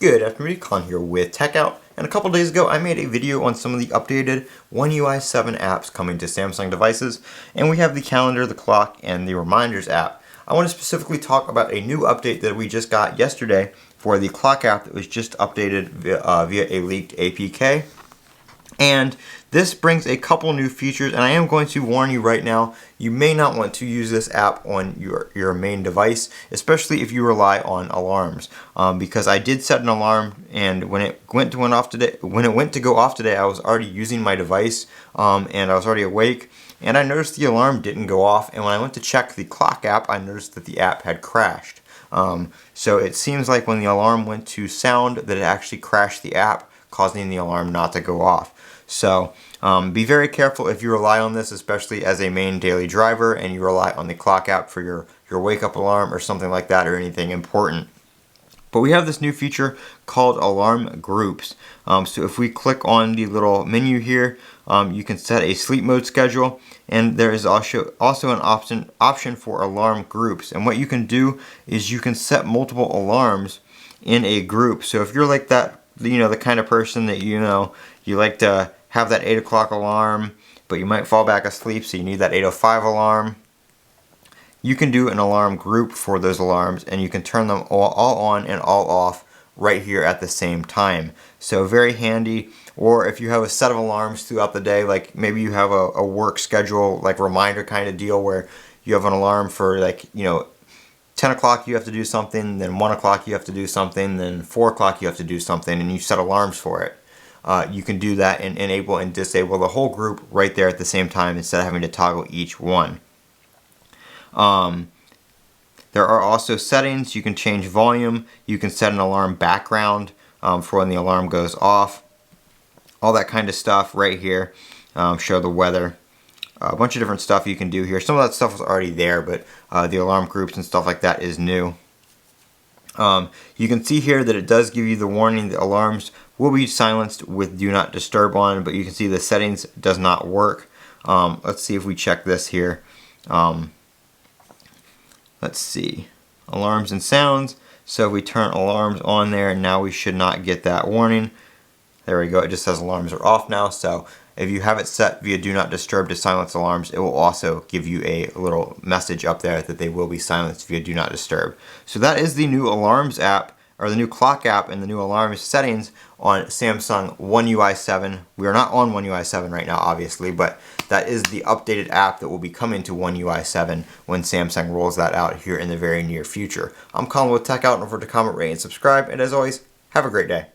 Good afternoon, Con here with Techout, and a couple days ago I made a video on some of the updated OneUI 7 apps coming to Samsung devices, and we have the calendar, the clock, and the reminders app. I want to specifically talk about a new update that we just got yesterday for the clock app that was just updated via a leaked APK. And this brings a couple new features, and I am going to warn you right now, you may not want to use this app on your main device, especially if you rely on alarms. Because I did set an alarm, and when it went to go off today, I was already using my device, and I was already awake, and I noticed the alarm didn't go off, and when I went to check the clock app, I noticed that the app had crashed. So it seems like when the alarm went to sound that it actually crashed the app, causing the alarm not to go off. So be very careful if you rely on this, especially as a main daily driver and you rely on the clock app for your wake up alarm or something like that, or anything important. But we have this new feature called alarm groups. So if we click on the little menu here, you can set a sleep mode schedule, and there is also an option for alarm groups. And what you can do is you can set multiple alarms in a group. So if you're like that, the kind of person that you like to have that 8 o'clock alarm, but you might fall back asleep, so you need that 8:05 alarm. You can do an alarm group for those alarms, and you can turn them all on and all off right here at the same time. So very handy. Or if you have a set of alarms throughout the day, like maybe you have a work schedule, like reminder kind of deal, where you have an alarm for 10 o'clock you have to do something, then 1 o'clock you have to do something, then 4 o'clock you have to do something, and you set alarms for it. You can do that and enable and disable the whole group right there at the same time instead of having to toggle each one. There are also settings. You can change volume. You can set an alarm background for when the alarm goes off. All that kind of stuff right here. Show the weather. A bunch of different stuff you can do here. Some of that stuff was already there, but the alarm groups and stuff like that is new. You can see here that it does give you the warning that alarms will be silenced with Do Not Disturb on, but you can see the settings does not work. Let's see if we check this here. Let's see. Alarms and sounds. So if we turn alarms on there, now we should not get that warning. There we go. It just says alarms are off now. So if you have it set via Do Not Disturb to silence alarms, it will also give you a little message up there that they will be silenced via Do Not Disturb. So that is the new alarms app, or the new clock app, and the new alarms settings on Samsung OneUI 7. We are not on OneUI 7 right now, obviously, but that is the updated app that will be coming to OneUI 7 when Samsung rolls that out here in the very near future. I'm Colin with Techout, and don't forget to comment, rate, and subscribe, and as always, have a great day.